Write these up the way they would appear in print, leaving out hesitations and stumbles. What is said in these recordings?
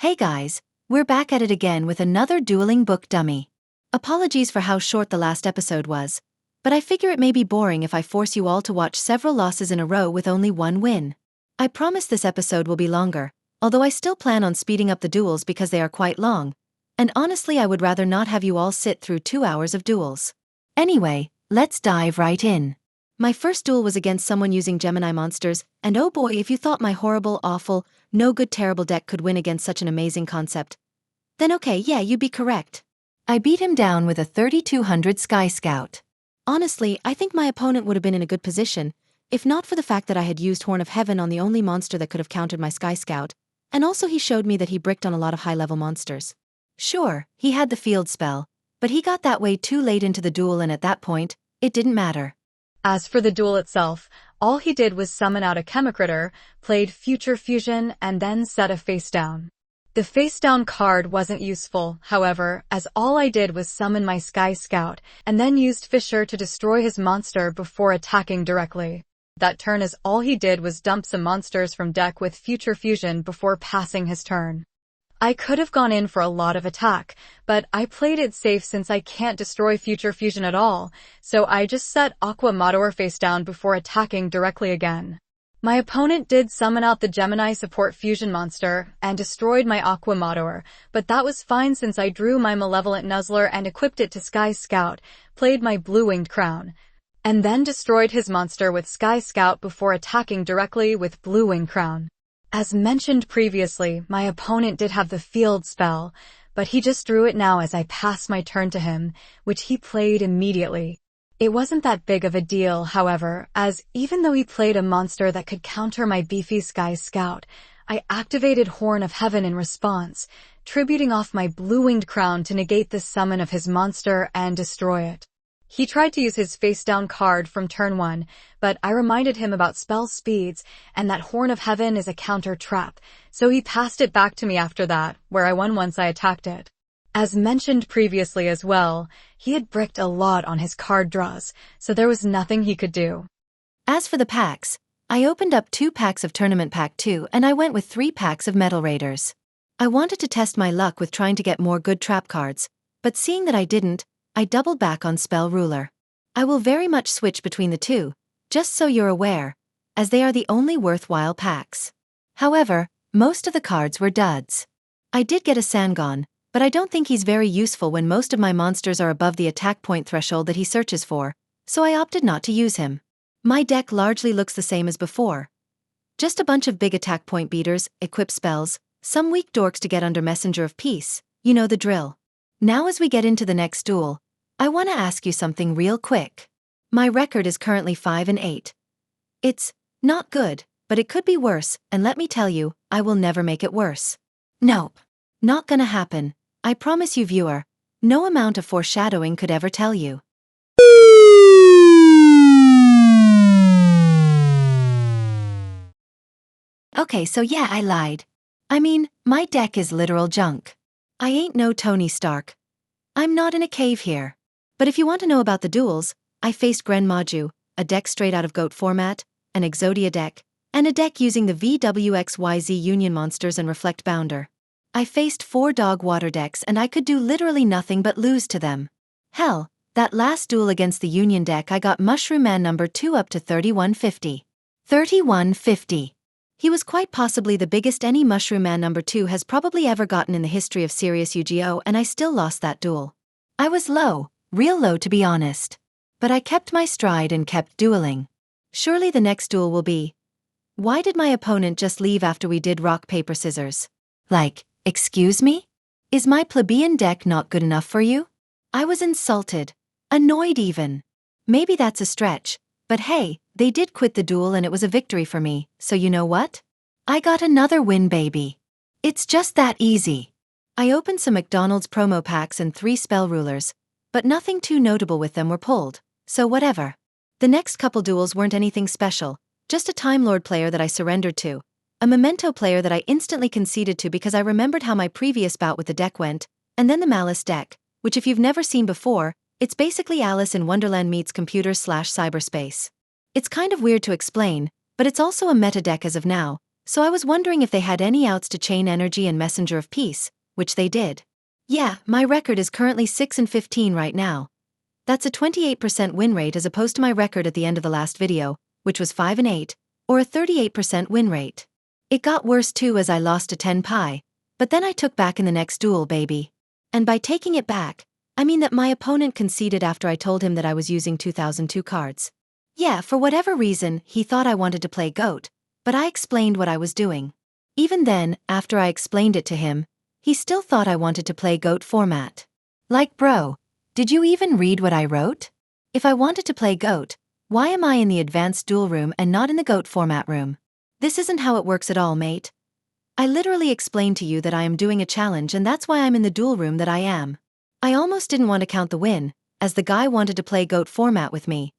Hey guys, we're back at it again with another Dueling Book Dummy. Apologies for how short the last episode was, but I figure it may be boring if I force you all to watch several losses in a row with only one win. I promise this episode will be longer, although I still plan on speeding up the duels because they are quite long, and honestly I would rather not have you all sit through 2 hours of duels. Anyway, let's dive right in. My first duel was against someone using Gemini monsters, and oh boy, if you thought my horrible, awful, no good terrible deck could win against such an amazing concept, then okay, yeah, you'd be correct. I beat him down with a 3200 Sky Scout. Honestly, I think my opponent would have been in a good position, if not for the fact that I had used Horn of Heaven on the only monster that could have countered my Sky Scout, and also he showed me that he bricked on a lot of high-level monsters. Sure, he had the field spell, but he got that way too late into the duel, and at that point, it didn't matter. As for the duel itself, all he did was summon out a Chemicritter, played Future Fusion, and then set a face down. The face down card wasn't useful, however, as all I did was summon my Sky Scout, and then used Fisher to destroy his monster before attacking directly. That turn, as all he did was dump some monsters from deck with Future Fusion before passing his turn. I could have gone in for a lot of attack, but I played it safe since I can't destroy Future Fusion at all, so I just set Aqua Madoor face down before attacking directly again. My opponent did summon out the Gemini support fusion monster and destroyed my Aqua Madoor, but that was fine since I drew my Malevolent Nuzzler and equipped it to Sky Scout, played my Blue-Winged Crown, and then destroyed his monster with Sky Scout before attacking directly with Blue-Winged Crown. As mentioned previously, my opponent did have the field spell, but he just drew it now as I passed my turn to him, which he played immediately. It wasn't that big of a deal, however, as even though he played a monster that could counter my beefy Sky Scout, I activated Horn of Heaven in response, tributing off my Blue-Winged Crown to negate the summon of his monster and destroy it. He tried to use his face-down card from turn 1, but I reminded him about spell speeds and that Horn of Heaven is a counter trap, so he passed it back to me after that, where I won once I attacked it. As mentioned previously as well, he had bricked a lot on his card draws, so there was nothing he could do. As for the packs, I opened up 2 packs of Tournament Pack 2 and I went with 3 packs of Metal Raiders. I wanted to test my luck with trying to get more good trap cards, but seeing that I didn't, I doubled back on Spell Ruler. I will very much switch between the two, just so you're aware, as they are the only worthwhile packs. However, most of the cards were duds. I did get a Sangon, but I don't think he's very useful when most of my monsters are above the attack point threshold that he searches for, so I opted not to use him. My deck largely looks the same as before. Just a bunch of big attack point beaters, equip spells, some weak dorks to get under Messenger of Peace, you know the drill. Now as we get into the next duel, I want to ask you something real quick. My record is currently 5-8. It's not good, but it could be worse, and let me tell you, I will never make it worse. Nope. Not gonna happen. I promise you, viewer. No amount of foreshadowing could ever tell you. Okay, so yeah, I lied. I mean, my deck is literal junk. I ain't no Tony Stark. I'm not in a cave here. But if you want to know about the duels, I faced Gren Maju, a deck straight out of GOAT format, an Exodia deck, and a deck using the VWXYZ Union monsters and Reflect Bounder. I faced 4 dog water decks and I could do literally nothing but lose to them. Hell, that last duel against the Union deck I got Mushroom Man number 2 up to 3150. 3150. He was quite possibly the biggest any Mushroom Man number 2 has probably ever gotten in the history of serious Yu-Gi-Oh, and I still lost that duel. I was low. Real low to be honest. But I kept my stride and kept dueling. Surely the next duel will be, why did my opponent just leave after we did rock paper scissors? Like, excuse me? Is my plebeian deck not good enough for you? I was insulted. Annoyed even. Maybe that's a stretch, but hey, they did quit the duel and it was a victory for me, so you know what? I got another win, baby. It's just that easy. I opened some McDonald's promo packs and 3 spell rulers, but nothing too notable with them were pulled, so whatever. The next couple duels weren't anything special, just a Time Lord player that I surrendered to, a Memento player that I instantly conceded to because I remembered how my previous bout with the deck went, and then the Malice deck, which if you've never seen before, it's basically Alice in Wonderland meets computer/cyberspace. It's kind of weird to explain, but it's also a meta deck as of now, So I was wondering if they had any outs to Chain Energy and Messenger of Peace, which they did. Yeah, my record is currently 6-15 right now. That's a 28% win rate as opposed to my record at the end of the last video, which was 5-8, or a 38% win rate. It got worse too as I lost to 10 pi, but then I took back in the next duel, baby. And by taking it back, I mean that my opponent conceded after I told him that I was using 2002 cards. Yeah, for whatever reason, he thought I wanted to play GOAT, but I explained what I was doing. Even then, after I explained it to him, he still thought I wanted to play GOAT format. Like, bro, did you even read what I wrote? If I wanted to play GOAT, why am I in the advanced duel room and not in the GOAT format room? This isn't how it works at all, mate. I literally explained to you that I am doing a challenge and that's why I'm in the duel room that I am. I almost didn't want to count the win, as the guy wanted to play GOAT format with me.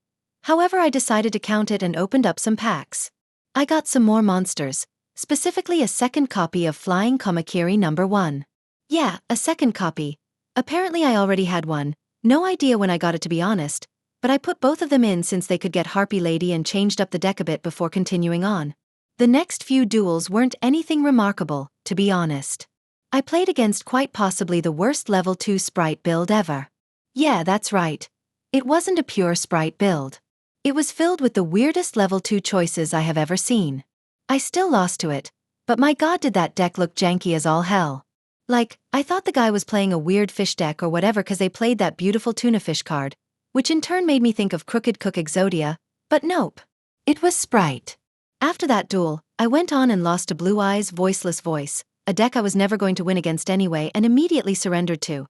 However, I decided to count it and opened up some packs. I got some more monsters, specifically a second copy of Flying Kamakiri No. 1. Yeah, a second copy. Apparently I already had one, no idea when I got it to be honest, but I put both of them in since they could get Harpy Lady and changed up the deck a bit before continuing on. The next few duels weren't anything remarkable, to be honest. I played against quite possibly the worst level 2 sprite build ever. Yeah, that's right. It wasn't a pure sprite build. It was filled with the weirdest level 2 choices I have ever seen. I still lost to it, but my god did that deck look janky as all hell. Like, I thought the guy was playing a weird fish deck or whatever cause they played that beautiful tuna fish card, which in turn made me think of Crooked Cook Exodia, but nope. It was Sprite. After that duel, I went on and lost to Blue Eyes Voiceless Voice, a deck I was never going to win against anyway and immediately surrendered to.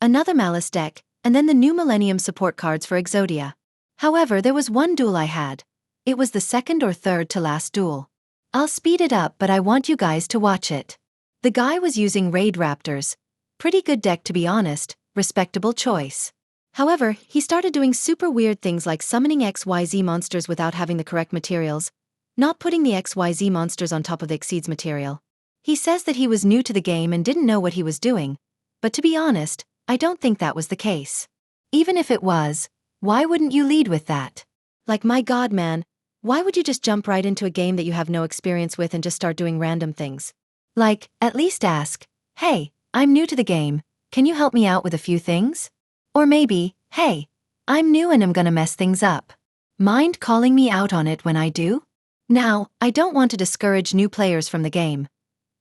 Another Malice deck, and then the new Millennium support cards for Exodia. However, there was one duel I had. It was the second or third to last duel. I'll speed it up but I want you guys to watch it. The guy was using Raid Raptors. Pretty good deck to be honest, respectable choice. However, he started doing super weird things like summoning XYZ monsters without having the correct materials, not putting the XYZ monsters on top of the Exceeds material. He says that he was new to the game and didn't know what he was doing, but to be honest, I don't think that was the case. Even if it was, why wouldn't you lead with that? Like, my god man, why would you just jump right into a game that you have no experience with and just start doing random things? Like, at least ask, hey, I'm new to the game, can you help me out with a few things? Or maybe, hey, I'm new and I'm gonna mess things up. Mind calling me out on it when I do? Now, I don't want to discourage new players from the game.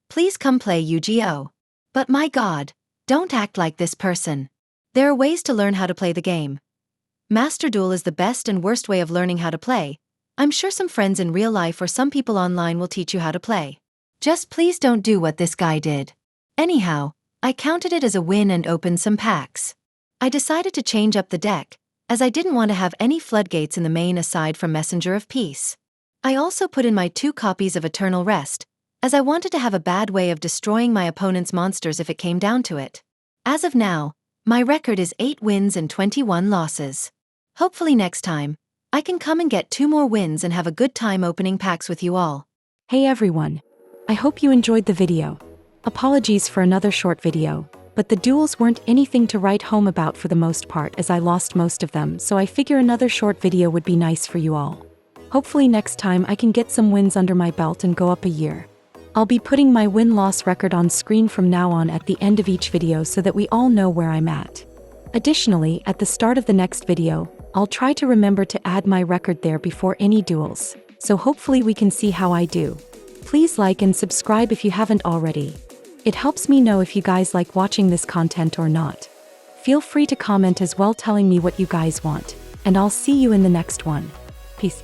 Please come play Yu-Gi-Oh! But my god, don't act like this person. There are ways to learn how to play the game. Master Duel is the best and worst way of learning how to play. I'm sure some friends in real life or some people online will teach you how to play. Just please don't do what this guy did. Anyhow, I counted it as a win and opened some packs. I decided to change up the deck, as I didn't want to have any floodgates in the main aside from Messenger of Peace. I also put in my 2 copies of Eternal Rest, as I wanted to have a bad way of destroying my opponent's monsters if it came down to it. As of now, my record is 8 wins and 21 losses. Hopefully next time, I can come and get 2 more wins and have a good time opening packs with you all. Hey everyone. I hope you enjoyed the video. Apologies for another short video, but the duels weren't anything to write home about for the most part as I lost most of them, so I figure another short video would be nice for you all. Hopefully next time I can get some wins under my belt and go up a year. I'll be putting my win-loss record on screen from now on at the end of each video so that we all know where I'm at. Additionally, at the start of the next video, I'll try to remember to add my record there before any duels, so hopefully we can see how I do. Please like and subscribe if you haven't already. It helps me know if you guys like watching this content or not. Feel free to comment as well telling me what you guys want, and I'll see you in the next one. Peace.